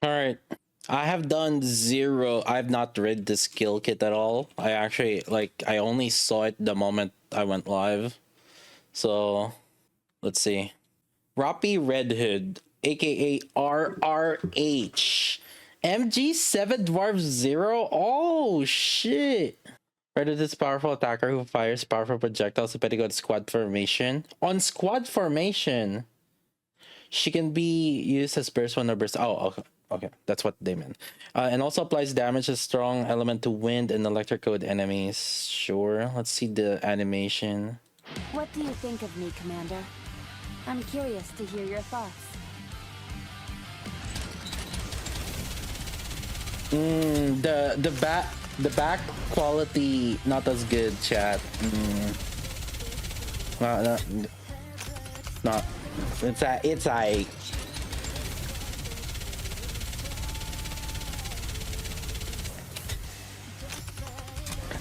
Alright. I have done zero. I've not read the skill kit at all. I actually, like, I only saw it the moment I went live. So, let's see. Rapi Red Hood, aka RRH. MG7 Dwarf 0? Oh, shit. Red Hood is a powerful attacker who fires powerful projectiles depending on squad formation. On squad formation, she can be used as burst one or burst. Oh, okay. Okay, that's what they meant. And also applies damage as strong element to wind and electric code enemies. Sure. Let's see the animation. What do you think of me, Commander? I'm curious to hear your thoughts. The back quality not as good, chat. Not. It's I.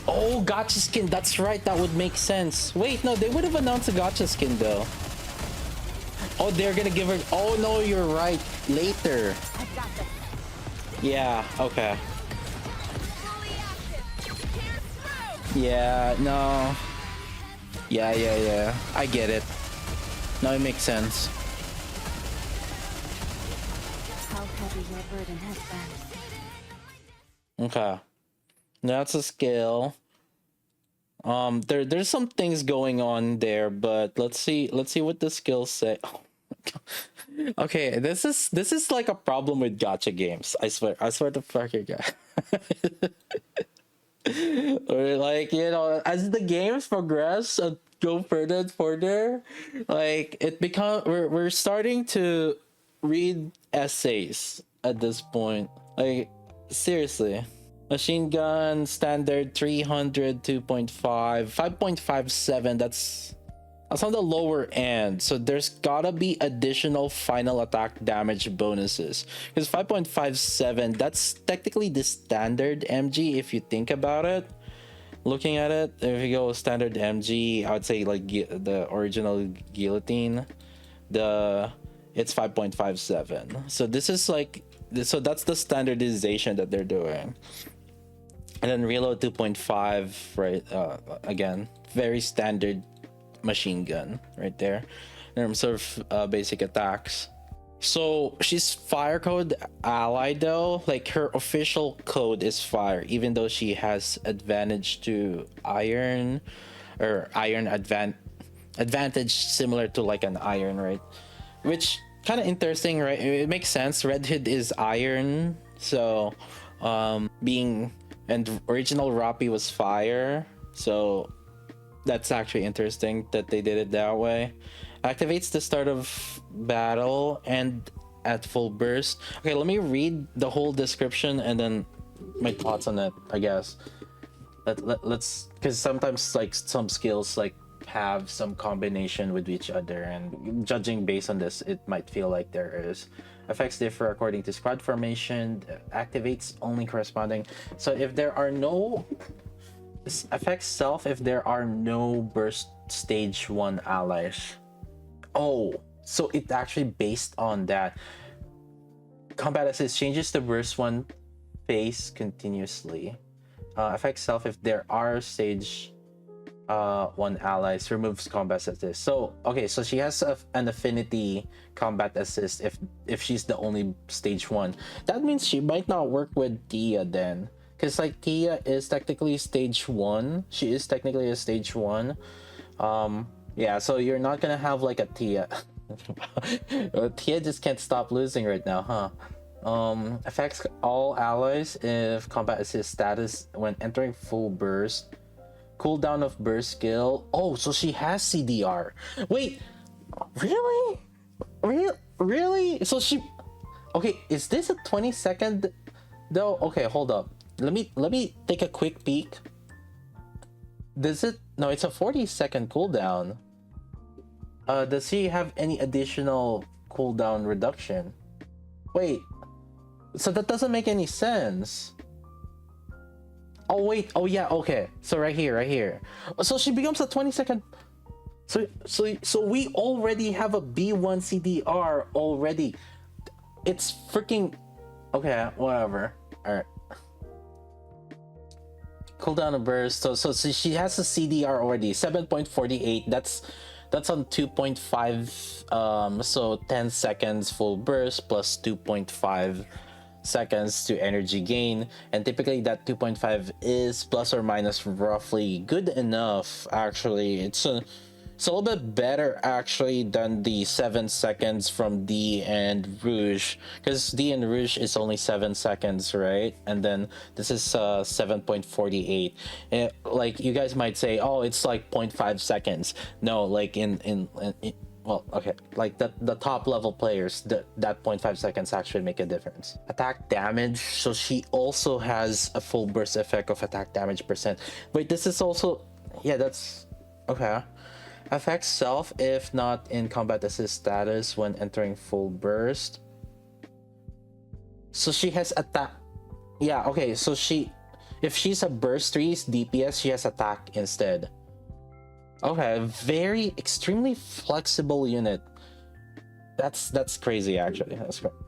Oh, Gacha skin. That's right. That would make sense. Wait, no, they would have announced a Gacha skin though. Oh, they're gonna give her. Oh no, you're right. Later. Yeah. Okay. Yeah. No. Yeah. I get it. No, it makes sense. How heavy your burden has been. Okay. That's a skill. There's some things going on there, but let's see what the skills say. Oh my God. Okay, this is like a problem with gacha games. I swear to fucking God. Or like, you know, as the games progress and go further and further, like we're starting to read essays at this point. Like, seriously. Machine gun standard 300 2.5 5.57. That's on the lower end, so there's gotta be additional final attack damage bonuses, because 5.57, that's technically the standard MG if you think about it. Looking at it, if you go standard MG, I would say like the original guillotine, it's 5.57. So this is like, so that's the standardization that they're doing. And then reload 2.5, right? Again, very standard machine gun right there in terms of basic attacks. So she's fire code ally though. Like, her official code is fire, even though she has advantage to iron, or iron advantage similar to like an iron, right? Which kind of interesting, right? It makes sense. Red Hood is iron, so being, and original Rapi was fire, so that's actually interesting that they did it that way. Activates the start of battle and at full burst. Okay, let me read the whole description and then my thoughts on it, I guess. Let's, because sometimes like some skills like have some combination with each other, and judging based on this, it might feel like there is. Effects differ according to squad formation. Activates only corresponding. So if there are no affects self, if there are no burst stage 1 allies. Oh, so it actually based on that. Combat assist changes the burst 1 phase continuously. Affects self if there are stage 1 allies, removes combat assist. So okay, so she has an affinity combat assist if she's the only stage 1. That means she might not work with Tia then, because like Tia is technically stage 1. She is technically a stage 1. Yeah, so you're not gonna have like a Tia. Tia just can't stop losing right now, huh? Affects all allies if combat assist status when entering full burst. Cooldown of burst skill. Oh, so she has CDR. Wait, really? Really? So she, okay, is this a 20-second though? Okay, hold up. Let me take a quick peek. Does it? No, it's a 40-second cooldown. Does she have any additional cooldown reduction? Wait, so that doesn't make any sense. Oh wait, oh yeah, okay. So right here. So she becomes a 20-second. So we already have a B1 CDR already. It's freaking Okay, whatever. All right. Cooldown a burst. So she has a CDR already. 7.48. That's on 2.5. So 10 seconds full burst plus 2.5 seconds to energy gain, and typically that 2.5 is plus or minus roughly good enough. Actually, it's a little bit better actually than the 7 seconds from D and Rouge, because D and Rouge is only 7 seconds, right? And then this is 7.48. Like you guys might say, oh, it's like 0.5 seconds. No, like in well, okay, like the top level players, that 0.5 seconds actually make a difference. Attack damage, so she also has a full burst effect of attack damage percent. Wait, this is also, yeah, that's okay. Affects self if not in combat assist status when entering full burst. So she has attack, yeah, okay, so if she's a burst 3's DPS, she has attack instead. Okay, very extremely flexible unit. That's crazy actually.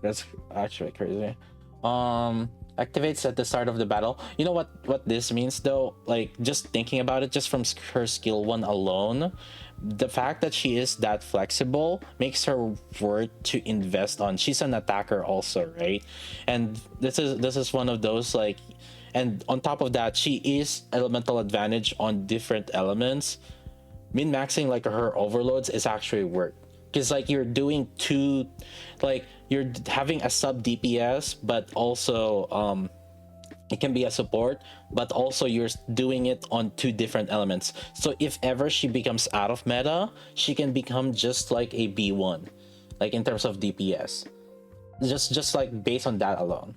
That's actually crazy. Activates at the start of the battle. You know what this means though? Like just thinking about it, just from her skill 1 alone, the fact that she is that flexible makes her worth to invest on. She's an attacker also, right? And this is one of those like, and on top of that, she is elemental advantage on different elements. Min-maxing like her overloads is actually work, because like you're doing two, like you're having a sub DPS, but also it can be a support, but also you're doing it on 2 different elements. So if ever she becomes out of meta, she can become just like a B1, like in terms of DPS, just like based on that alone.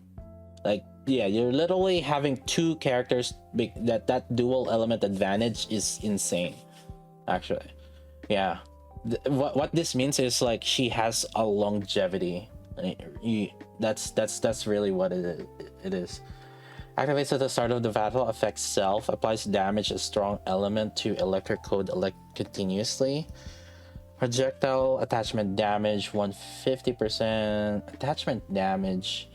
Like yeah, you're literally having 2 characters. That dual element advantage is insane actually. Yeah, what this means is like she has a longevity. That's really what it is. Activates at the start of the battle, affects self, applies damage a strong element to electric code continuously. Projectile attachment damage 150%. Attachment damage,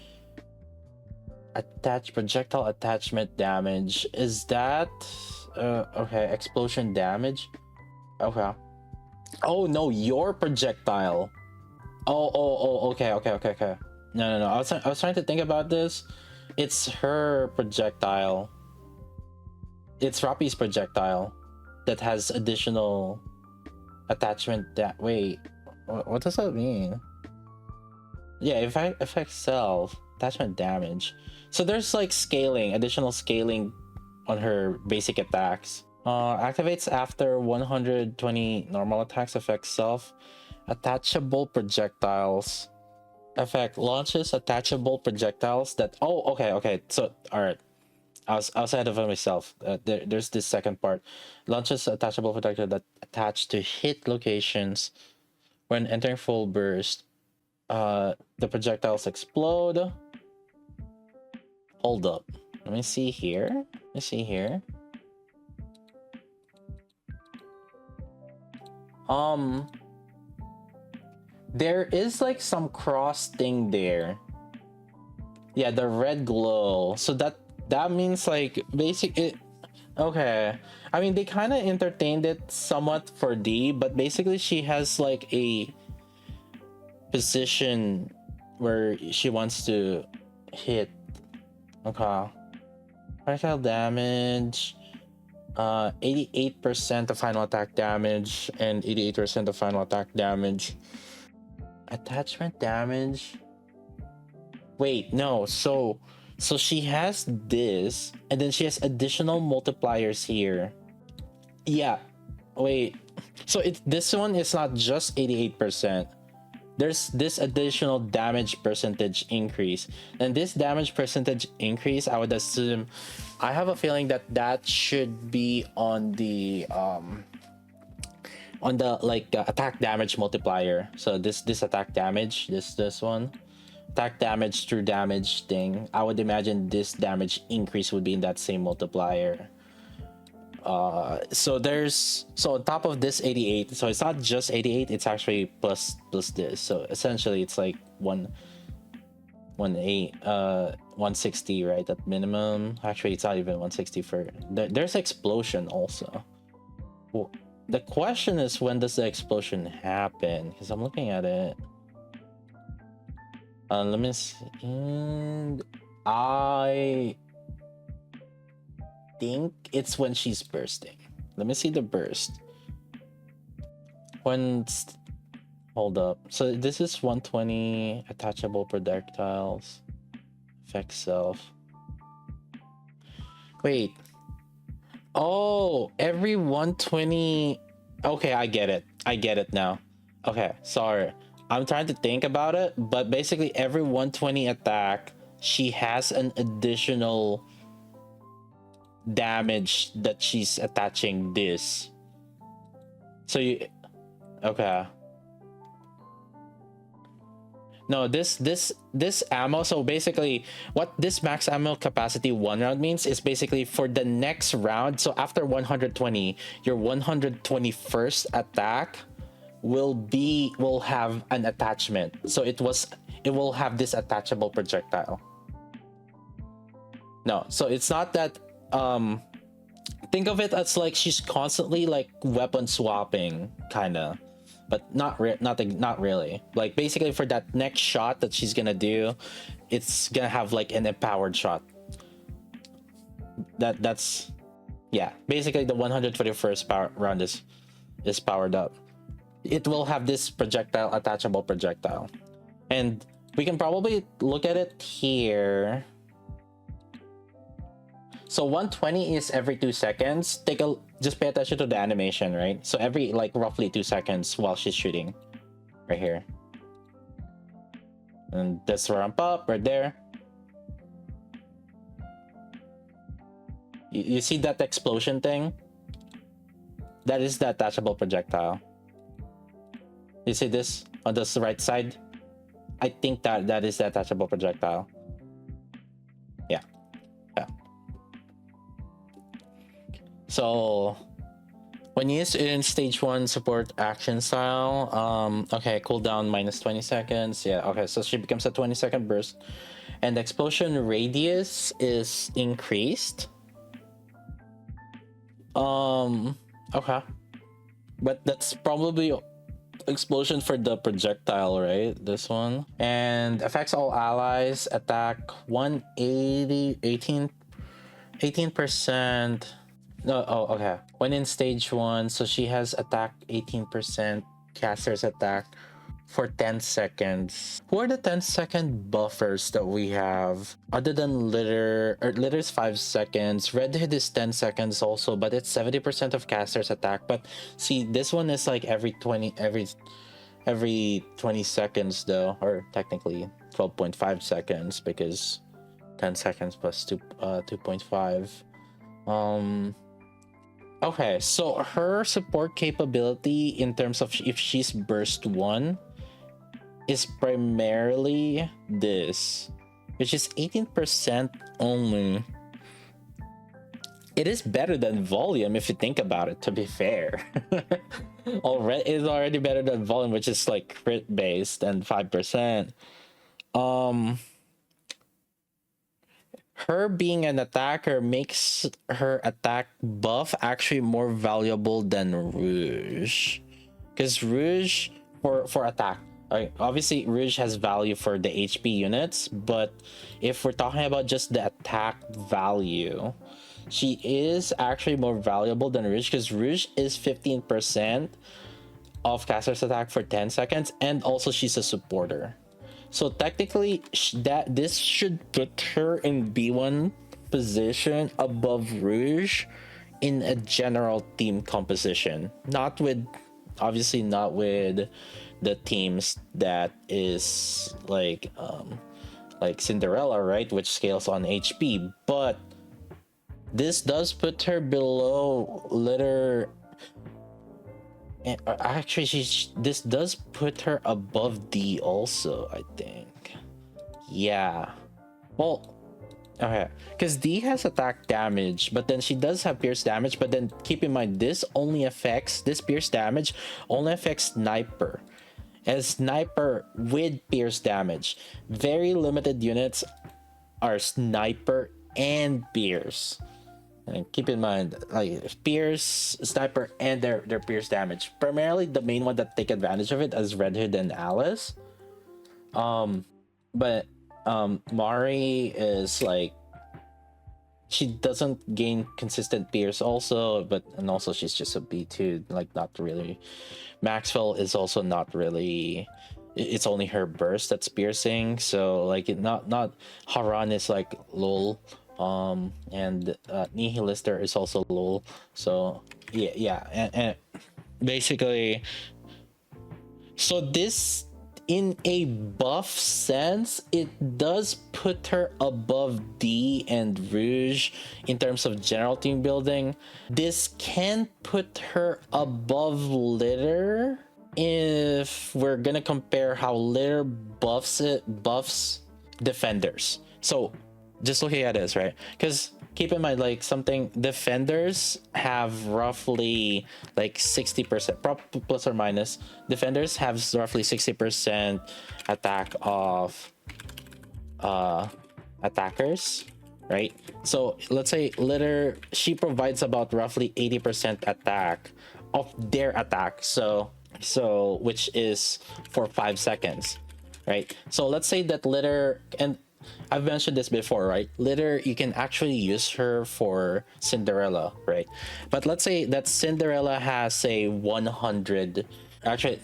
projectile attachment damage, is that okay, explosion damage. Okay. Oh no, your projectile. Oh, okay. No. I was trying to think about this. It's her projectile. It's Rapi's projectile that has additional attachment. Wait, what does that mean? Yeah, if I affect self attachment damage. So there's like scaling, additional scaling on her basic attacks. Activates after 120 normal attacks, affects self. Attachable projectiles. Effect launches attachable projectiles that. Oh, okay. So, all right. I was ahead of myself. There's this second part. Launches attachable projectile that attach to hit locations when entering full burst. The projectiles explode. Hold up. Let me see here. There is like some cross thing there. Yeah, the red glow. So that means like basically, okay. I mean, they kind of entertained it somewhat for D, but basically she has like a position where she wants to hit. Okay. Partial damage. 88% of final attack damage and 88% of final attack damage. Attachment damage. Wait, no. So she has this, and then she has additional multipliers here. Yeah. Wait. So this one is not just 88%. There's this additional damage percentage increase, and this damage percentage increase, I would assume, I have a feeling that should be on the like attack damage multiplier. So this attack damage, this one, attack damage through damage thing, I would imagine this damage increase would be in that same multiplier. So on top of this 88, so it's not just 88, it's actually plus this. So essentially it's like 160, right, at minimum. Actually, it's not even 160 for there's explosion also. Well, the question is, when does the explosion happen? Because I'm looking at it. Let me see. And I think it's when she's bursting. Let me see the burst. Hold up. So this is 120 attachable projectiles. Effect self. Wait. Oh, every 120. Okay, I get it. I get it now. Okay, sorry. I'm trying to think about it, but basically every 120 attack, she has an additional damage that she's attaching this. So you, okay. No, this ammo. So basically, what this max ammo capacity 1 round means is basically for the next round. So after 120, your 121st attack will have an attachment. So it will have this attachable projectile. No, so it's not that. Think of it as like she's constantly like weapon swapping, kinda. But not really. Like basically for that next shot that she's gonna do, it's gonna have like an empowered shot. That's yeah. Basically the 121st round is powered up. It will have this projectile, attachable projectile, and we can probably look at it here. So 120 is every 2 seconds. Just pay attention to the animation, right? So every like roughly 2 seconds while she's shooting, right here. And this ramp up right there. You see that explosion thing? That is the attachable projectile. You see this on the right side? I think that is the attachable projectile. Yeah. Yeah. So when used in stage 1 support action style, okay, cooldown minus 20 seconds. Yeah, okay, so she becomes a 20-second burst, and the explosion radius is increased. Okay, but that's probably explosion for the projectile, right? This one. And affects all allies. Attack 180, 18%. No, oh, okay. When in stage 1, so she has attack 18%, caster's attack for 10 seconds. Who are the 10-second buffers that we have? Other than litter, or litter's 5 seconds. Red hood is 10 seconds also, but it's 70% of caster's attack. But see, this one is like every 20 seconds though, or technically 12.5 seconds because 10 seconds plus 2.5. Okay, so her support capability in terms of if she's burst 1 is primarily this, which is 18% only. It is better than volume if you think about it, to be fair. It's already better than volume, which is like crit based and 5%. Her being an attacker makes her attack buff actually more valuable than Rouge, because Rouge for attack, obviously Rouge has value for the HP units, but if we're talking about just the attack value, she is actually more valuable than Rouge, because Rouge is 15% of caster's attack for 10 seconds, and also she's a supporter. So technically, this should put her in B1 position above Rouge in a general team composition. Obviously not with the teams that is like Cinderella, right, which scales on HP. But this does put her below litter. Actually, this does put her above D also, I think. Yeah. Well, okay. Because D has attack damage, but then she does have pierce damage. But then keep in mind, this pierce damage only affects sniper. and sniper with pierce damage. Very limited units are sniper and pierce. And keep in mind, like pierce, sniper, and their pierce damage. Primarily, the main one that take advantage of it is Red Hood and Alice. But Mari is like, she doesn't gain consistent pierce also, and also she's just a B2, like not really. Maxwell is also not really, it's only her burst that's piercing, so like not Haran is like lol, and Nihilister is also lol. So yeah, and basically, so this, in a buff sense, it does put her above D and Rouge in terms of general team building. This can put her above Litter if we're gonna compare how Litter buffs defenders. So just looking at this, right? Because keep in mind, like, something, defenders have roughly like 60%, plus or minus, defenders have roughly 60% attack of attackers, right? So let's say Litter, she provides about roughly 80% attack of their attack, so which is for 5 seconds, right? So let's say that Litter, and I've mentioned this before, right? Litter, you can actually use her for Cinderella, right? But let's say that Cinderella has a 100. Actually,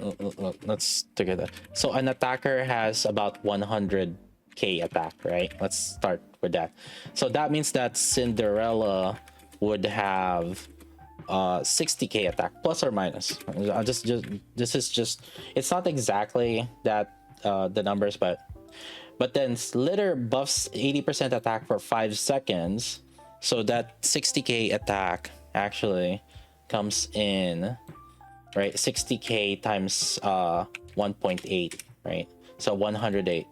let's take it. So an attacker has about 100k attack, right? Let's start with that. So that means that Cinderella would have 60k attack, plus or minus. This is just, it's not exactly that the numbers, but then Litter buffs 80% attack for 5 seconds, so that 60k attack actually comes in, right? 60k times 1.8, right? So 108.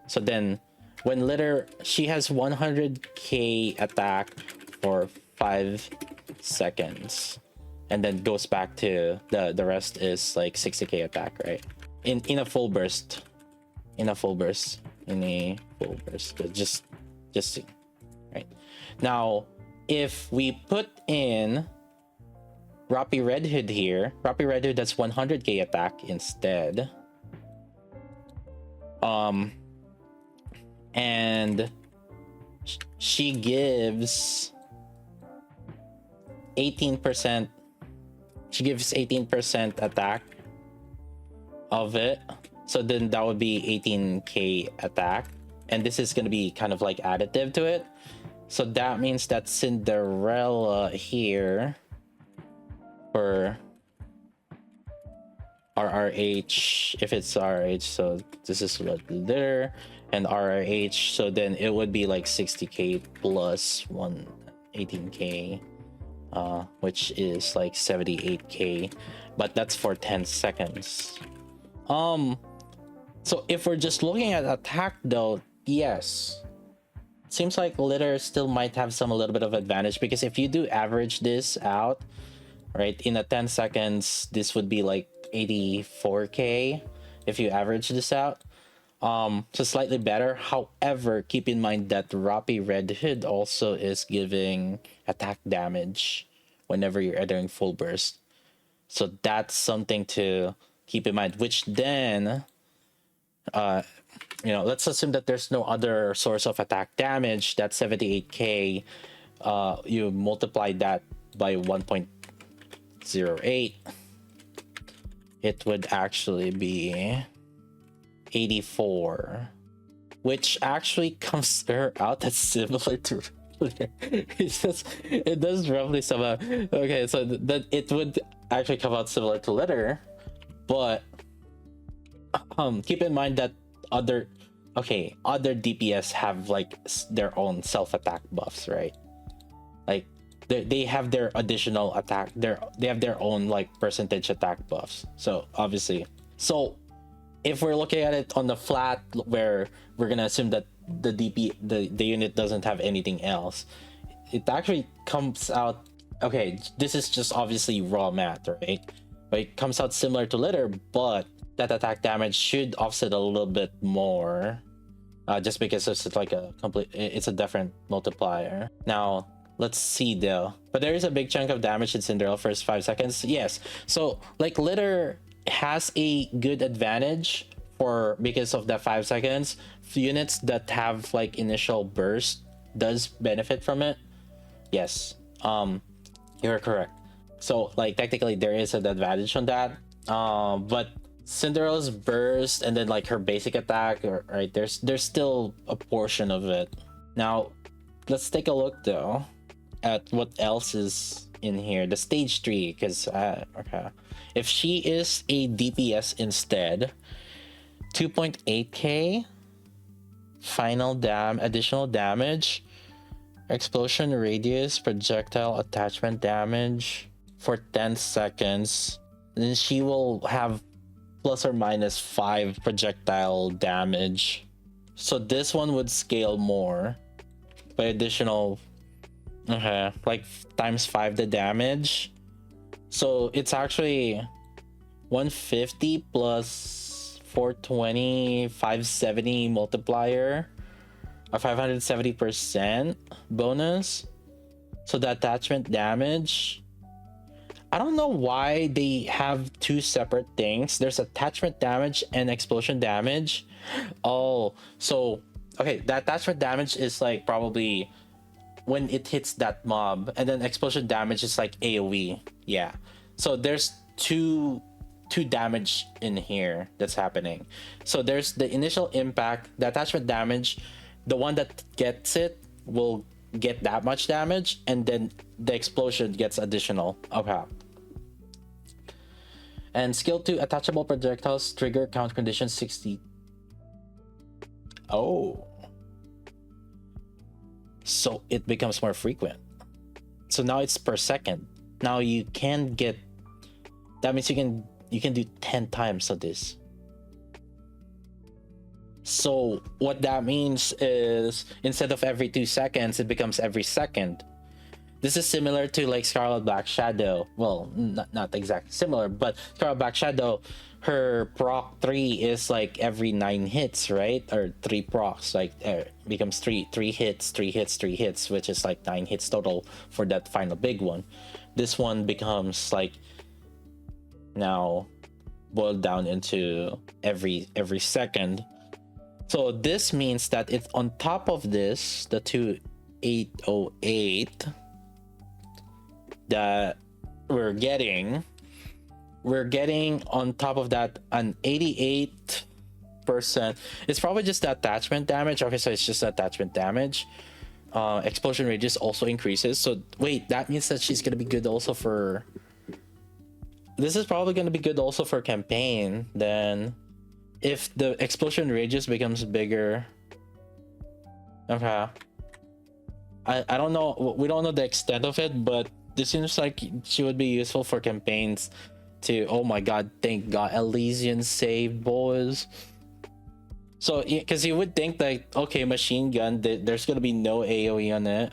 So then when Litter, she has 100k attack for 5 seconds, and then goes back to the rest is like 60k attack, right? In a full burst. Just see, right? Now, if we put in Rapi Red Hood here, Rapi Red Hood, that's 100k attack instead. And she gives 18%. She gives 18% attack of it. So then that would be 18k attack. And this is going to be kind of like additive to it. So that means that Cinderella here for RRH, if it's RRH, so this is what Litter and RRH, so then it would be like 60k plus 18k, which is like 78k, but that's for 10 seconds. So if we're just looking at attack though, yes, seems like Litter still might have a little bit of advantage, because if you do average this out, right, in a 10 seconds, this would be like 84k if you average this out. So slightly better. However, keep in mind that Rapi Red Hood also is giving attack damage whenever you're entering full burst. So that's something to keep in mind, which then, let's assume that there's no other source of attack damage. That's 78k. You multiply that by 1.08. It would actually be 84, which actually comes out as similar to it does roughly somehow. Okay, so that it would actually come out similar to Litter, but keep in mind that other DPS have like their own self-attack buffs, right? Like they have their additional attack, they have their own like percentage attack buffs. So obviously, if we're looking at it on the flat, where we're gonna assume that the unit doesn't have anything else, it actually comes out, okay, this is just obviously raw math, right? But it comes out similar to Litter, but that attack damage should offset a little bit more, just because it's like it's a different multiplier. Now let's see though, but there is a big chunk of damage in Cinderella first 5 seconds. Yes, so like litter has a good advantage for because of that 5 seconds. Units that have like initial burst does benefit from it. Yes, you're correct. So like technically there is an advantage on that, but Cinderella's burst and then like her basic attack, right, there's still a portion of it. Now let's take a look though at what else is in here. The stage 3, because okay, if she is a DPS instead, 2.8k final additional damage, explosion radius, projectile attachment damage for 10 seconds. Then she will have plus or minus 5 projectile damage. So this one would scale more by additional, okay, like times 5 the damage. So it's actually 150 plus 420, 570 multiplier, a 570% bonus. So the attachment damage, I don't know why they have 2 separate things. There's attachment damage and explosion damage. Oh, so okay, the attachment damage is like probably when it hits that mob, and then explosion damage is like AoE. Yeah, so there's two damage in here that's happening. So there's the initial impact, the attachment damage, the one that gets it will get that much damage, and then the explosion gets additional. Okay. And skill 2, attachable projectiles trigger count condition 60. Oh, so it becomes more frequent. So now it's per second. Now you can get, that means you can do 10 times of this. So what that means is instead of every 2 seconds, it becomes every second. This is similar to like Scarlet Black Shadow. Well, not exactly similar, but Scarlet Black Shadow, her proc 3 is like every 9 hits, right? Or 3 procs, like becomes 3 hits, 3 hits, 3 hits, which is like 9 hits total for that final big one. This one becomes like now boiled down into every second. So this means that it's on top of this, the 2808 that we're getting on top of that an 88%. It's probably just the attachment damage. Okay, so it's just attachment damage. Explosion radius also increases. So wait, that means that she's gonna be good also for, this is probably gonna be good also for campaign then, if the explosion radius becomes bigger. Okay, I don't know, we don't know the extent of it, but this seems like she would be useful for campaigns too. Oh my god, thank god, Elysian save, boys. So because you would think that, okay, machine gun, there's gonna be no AoE on it,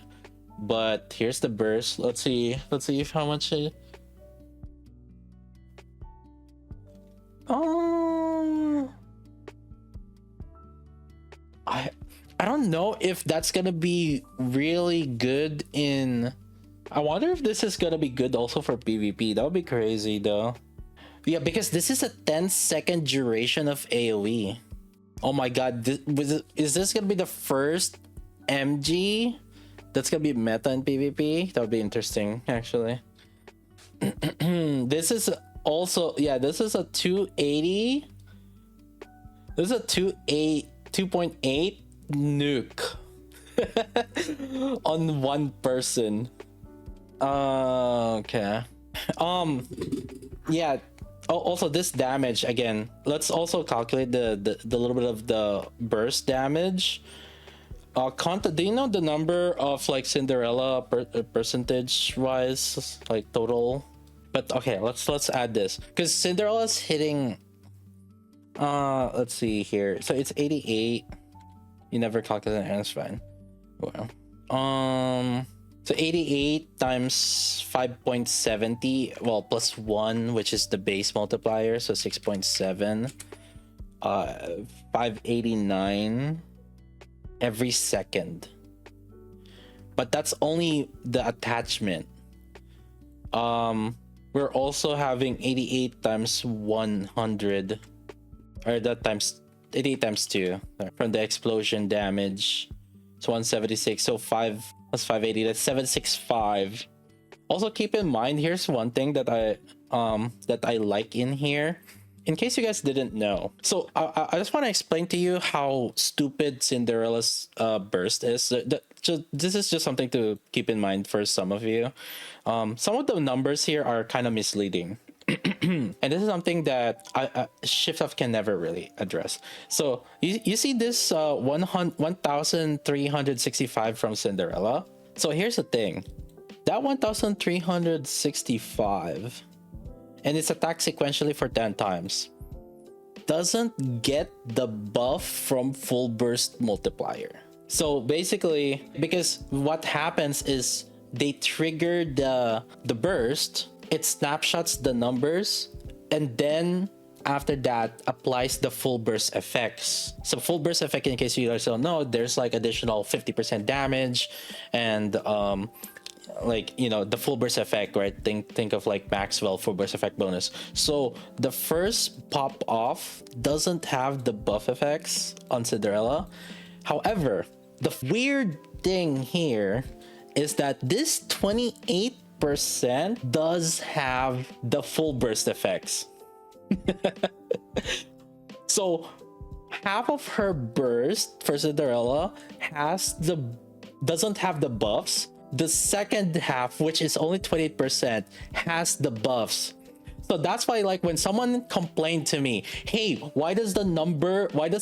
but here's the burst. Let's see if how much it, I don't know if that's gonna be really good in, I wonder if this is gonna be good also for PvP. That would be crazy though. Yeah, because this is a 10-second duration of AoE. Oh my god, is this gonna be the first MG that's gonna be meta in PvP? That would be interesting actually. This is also, yeah, this is a 280. This is a 2.8 nuke on one person. Okay. Yeah. Oh, also this damage again. Let's also calculate the little bit of the burst damage. Do you know the number of like Cinderella percentage wise, like total? But okay, let's add this because Cinderella's hitting. Let's see here. So it's 88. You never calculate it, that's fine. Well, So 88 times 5.70, well, plus 1, which is the base multiplier, so 6.7. 589 every second. But that's only the attachment. We're also having 88 times 100, or that times 88 times 2 from the explosion damage. It's 176. So 5 plus 580, that's 765. Also keep in mind, here's one thing that I like in here, in case you guys didn't know. So I just want to explain to you how stupid Cinderella's burst is. This is just something to keep in mind for some of you. Some of the numbers here are kind of misleading. And this is something that Shift Up can never really address. So you see this 1365 from Cinderella. So here's the thing. That 1365, and it's attacked sequentially for 10 times, doesn't get the buff from full burst multiplier. So basically, because what happens is they trigger the burst, it snapshots the numbers, and then after that applies the full burst effects. So full burst effect, in case you guys don't know, there's like additional 50% damage, and like, you know, the full burst effect, right? Think of like Maxwell full burst effect bonus. So the first pop off doesn't have the buff effects on Cinderella. However, the weird thing here is that this 28% does have the full burst effects. So half of her burst for Cinderella doesn't have the buffs. The second half, which is only 28%, has the buffs. So that's why, like, when someone complained to me, hey, why does the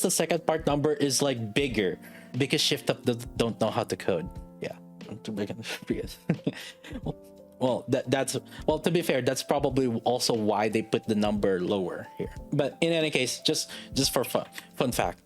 second part number is like bigger? Because Shift Up don't know how to code. Yeah. Well, to be fair, that's probably also why they put the number lower here. But in any case, just for fun fact.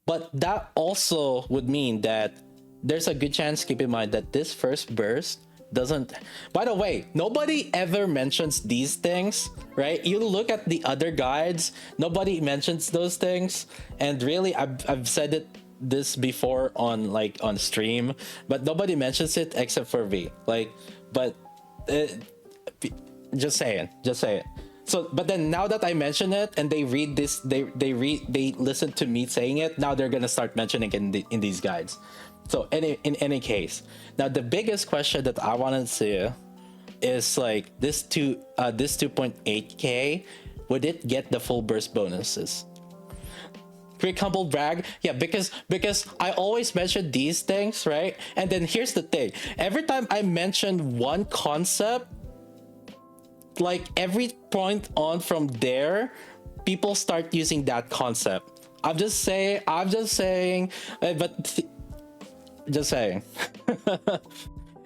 But that also would mean that there's a good chance, keep in mind, that this first burst doesn't. By the way, nobody ever mentions these things, right? You look at the other guides, nobody mentions those things. And really, I've said this before on stream, but nobody mentions it except for V. Just saying. So, but then now that I mention it and they read this, they listen to me saying it. Now they're gonna start mentioning it in these guides. So in any case, now the biggest question that I wanted to see is like this 2.8k, would it get the full burst bonuses? Quick humble brag, yeah, because I always mention these things, right? And then here's the thing: every time I mention one concept, like every point on from there, people start using that concept. I'm just saying, just saying.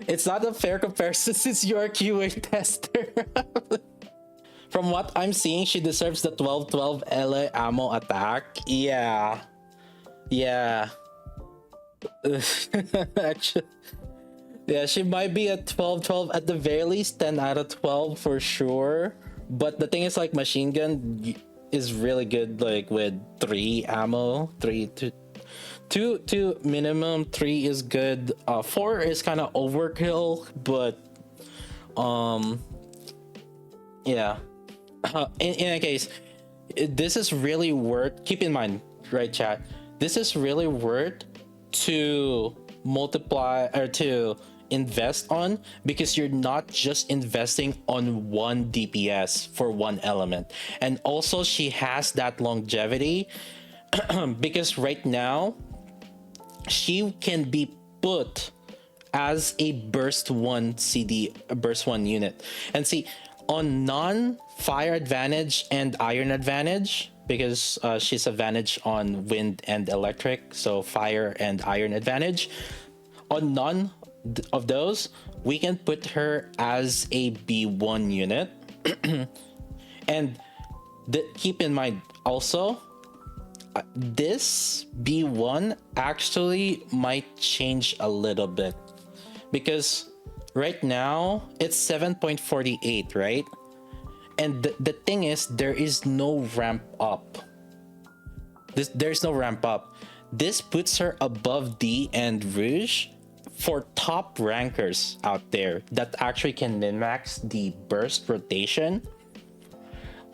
It's not a fair comparison since you're a QA tester. From what I'm seeing, she deserves the 12-12 LA ammo attack. Yeah. Actually, yeah, she might be a 12-12 at the very least, 10 out of 12 for sure. But the thing is, like, machine gun is really good, like with 3 ammo, 2 minimum, 3 is good. 4 is kind of overkill, but yeah. In any case, this is really worth. Keep in mind, right, chat? This is really worth to multiply or to invest on, because you're not just investing on one DPS for one element, and also she has that longevity. Because right now she can be put as a burst 1 CD, a burst 1 unit. And see, on non-fire advantage and iron advantage, because she's advantage on wind and electric, so fire and iron advantage, on none of those, we can put her as a B1 unit. And keep in mind also, this B1 actually might change a little bit, because right now it's 7.48, right? And the thing is, there is no ramp up. There's no ramp up. This puts her above D and Rouge for top rankers out there that actually can min-max the burst rotation.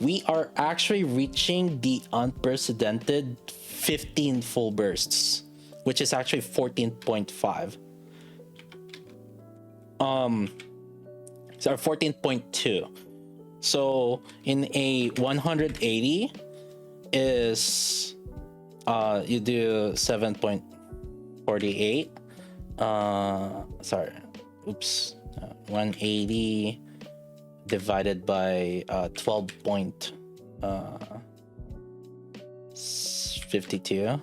We are actually reaching the unprecedented 15 full bursts, which is actually 14.5. Sorry, 14.2. So in a 180 is you do 7.48. Sorry, oops. 180 divided by 12.52.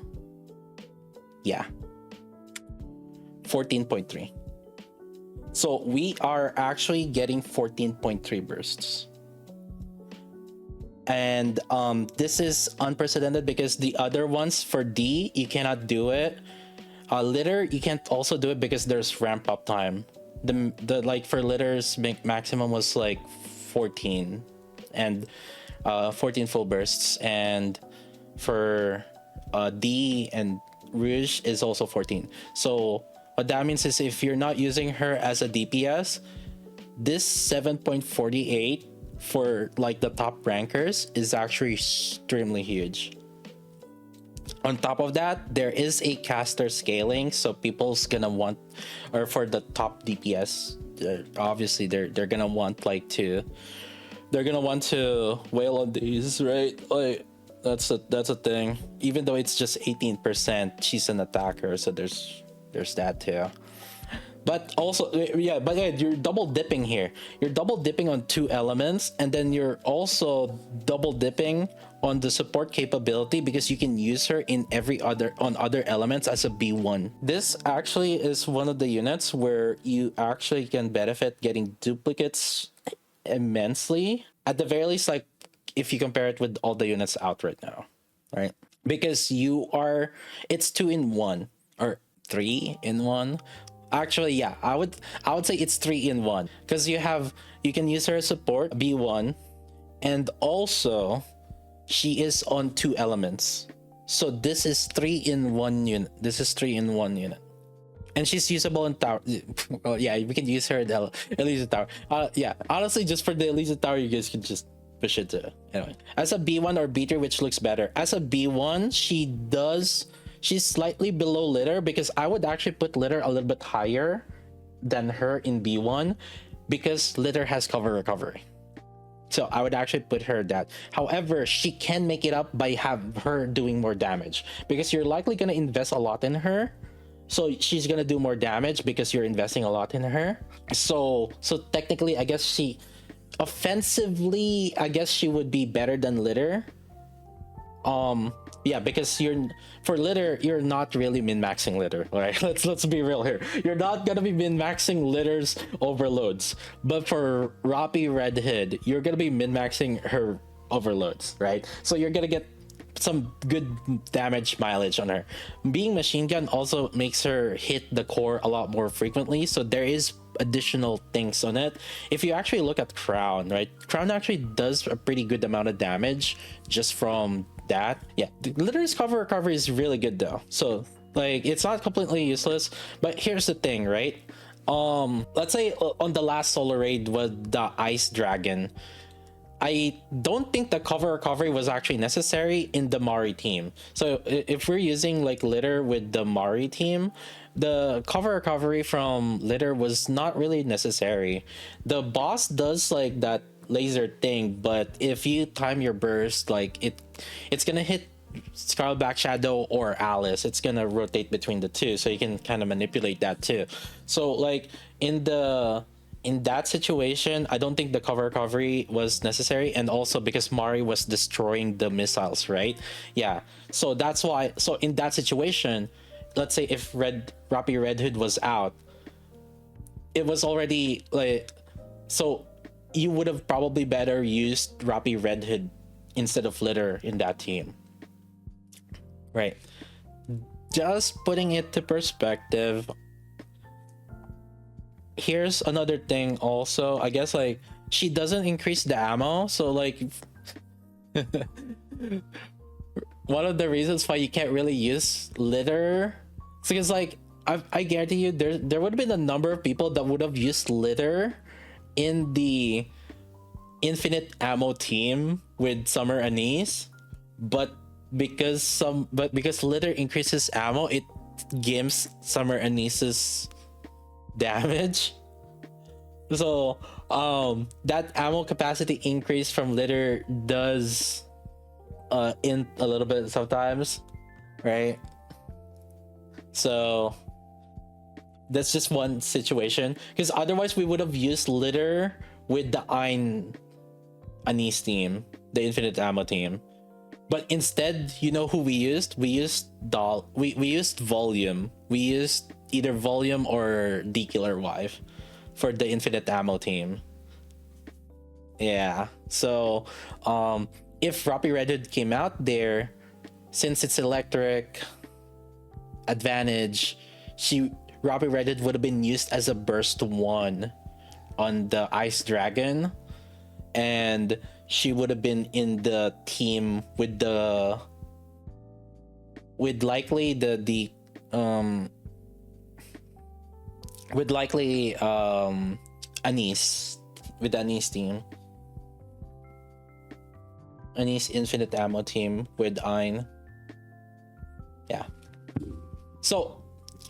Yeah, 14.3. So we are actually getting 14.3 bursts. And this is unprecedented because the other ones for D, you cannot do it. Litter, you can't also do it because there's ramp up time. The like for litters, maximum was like 14 and 14 full bursts, and for D and Rouge is also 14. So what that means is if you're not using her as a DPS, this 7.48 for like the top rankers is actually extremely huge. On top of that, there is a caster scaling, so people's gonna want, or for the top DPS, obviously they're gonna want like to, they're gonna want to wail on these, right? Like that's a thing. Even though it's just 18%, she's an attacker, so there's that too. But also, yeah, you're double dipping here. You're double dipping on two elements, and then you're also double dipping on the support capability because you can use her in other elements as a B1. This actually is one of the units where you actually can benefit getting duplicates immensely. At the very least, like if you compare it with all the units out right now, right? Because it's 2-in-1 or 3-in-1. Actually, yeah, I would say it's 3-in-1 because you can use her as support B1, and also she is on two elements. So this is 3-in-1 unit. This is 3-in-1 unit, and she's usable in tower. Well, yeah, we can use her in the Elysian Tower. Yeah, honestly, just for the Elysian Tower, you guys can just push it to anyway. As a B1 or B3, which looks better. As a B1, she's slightly below litter because I would actually put litter a little bit higher than her in B1 because litter has cover recovery. So I would actually put her that. However, she can make it up by her doing more damage because you're likely going to invest a lot in her. So she's going to do more damage because you're investing a lot in her. So technically, I guess offensively, I guess she would be better than litter. Yeah, because for litter, you're not really min-maxing litter, right? Let's be real here. You're not gonna be min-maxing litter's overloads, but for Rapi Red Hood, you're gonna be min-maxing her overloads, right? So you're gonna get some good damage mileage on her. Being machine gun also makes her hit the core a lot more frequently, so there is additional things on it. If you actually look at Crown, right? Crown actually does a pretty good amount of damage just from that. Yeah, the litter's cover recovery is really good though, so like it's not completely useless. But here's the thing, right? Let's say on the last solo raid with the ice dragon, I don't think the cover recovery was actually necessary in the Mari team. So if we're using like litter with the Mari team, the cover recovery from litter was not really necessary. The boss does like that laser thing, but if you time your burst, like it's gonna hit Scarlet Black Shadow or Alice. It's gonna rotate between the two, so you can kind of manipulate that too. So like in that situation, I don't think the cover recovery was necessary, and also because Mari was destroying the missiles, right? Yeah, so that's why. So in that situation, let's say if Rapi Red Hood was out, it was already like, so you would have probably better used Rapi Red Hood instead of litter in that team, right? Just putting it to perspective, here's another thing also. I guess like she doesn't increase the ammo, so like one of the reasons why you can't really use litter is because like I guarantee you there would have been a number of people that would have used litter in the infinite ammo team with Summer Anise, but because litter increases ammo, it gives Summer Anise's damage. So that ammo capacity increase from litter does in a little bit sometimes, right? So that's just one situation, because otherwise we would have used litter with the Anise team, the infinite ammo team. But instead, you know who we used? We used we used volume. We used either volume or the killer wife for the infinite ammo team. Yeah. So if Rapi Red Hood came out there, since it's electric advantage, Rapi Red Hood would have been used as a burst 1 on the Ice Dragon, and she would have been in the team with likely Anise, with the Anise team, Anise infinite ammo team with Ein. Yeah. So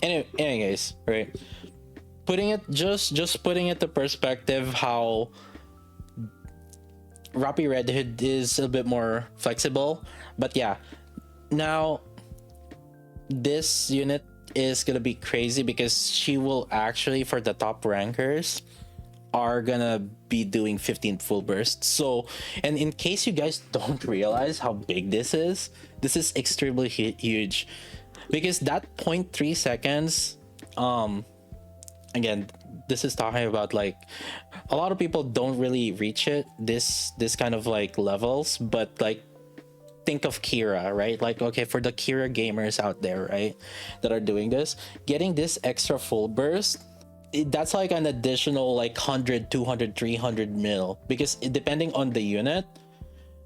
anyways, right, putting it just putting it to perspective, how Rapi Red Hood is a bit more flexible. But yeah, now this unit is gonna be crazy because she will actually, for the top rankers, are gonna be doing 15 full bursts. So, and in case you guys don't realize how big this is extremely huge, because that 0.3 seconds, again, this is talking about like a lot of people don't really reach it, this kind of like levels, but like think of Kira, right? Like, okay, for the Kira gamers out there, right, that are doing this, getting this extra full burst, that's like an additional like 100, 200, 300 mil, because depending on the unit,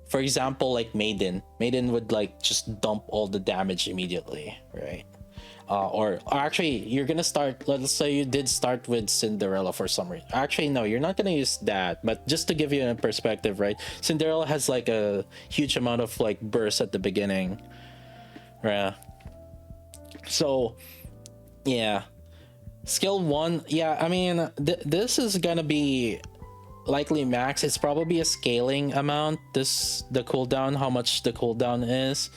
for example, like maiden would like just dump all the damage immediately, right? Or actually, you're gonna start, let's say you did start with Cinderella for some reason. Actually, no, you're not gonna use that, but just to give you a perspective, right, Cinderella has like a huge amount of like burst at the beginning, right? So yeah, skill 1, yeah, I mean this is gonna be likely max. It's probably a scaling amount, the cooldown, how much the cooldown is.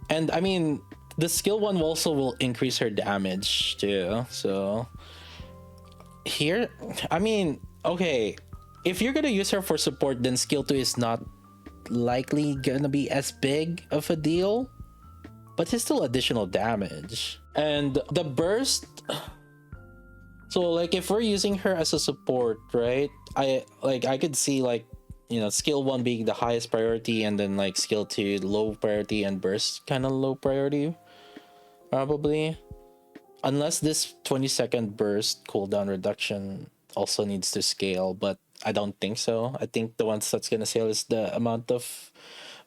And I mean, the skill 1 also will increase her damage too. So here, I mean, okay, if you're gonna use her for support, then skill 2 is not likely gonna be as big of a deal, but it's still additional damage. And the burst, so like if we're using her as a support, right, I could see like, you know, skill 1 being the highest priority, and then like skill 2 low priority, and burst kind of low priority, probably, unless this 20-second burst cooldown reduction also needs to scale, but I don't think so. I think the ones that's gonna scale is the amount of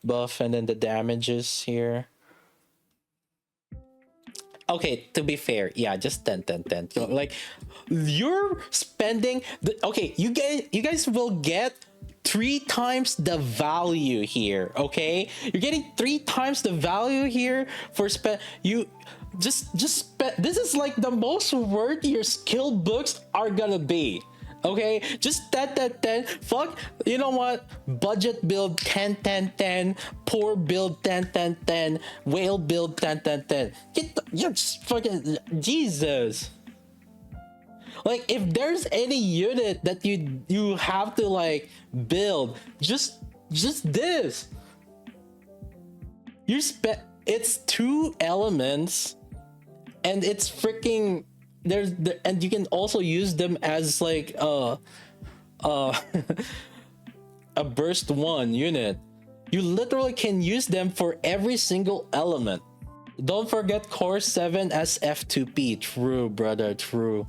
buff and then the damages here. Okay, to be fair, yeah, just 10 10 10. So, like, you're spending okay, you guys will get 3 times the value here, okay? You're getting 3 times the value here for you just spend. This is like the most worth your skill books are gonna be. Okay, just 10 fuck, you know what, budget build 10 10 10, poor build 10 10 10, whale build 10 10 10. You're just fucking Jesus. Like, if there's any unit that you have to like build, just this. It's 2 elements, and it's freaking and you can also use them as like a burst 1 unit. You literally can use them for every single element. Don't forget core 7 as F2P. True, brother, true.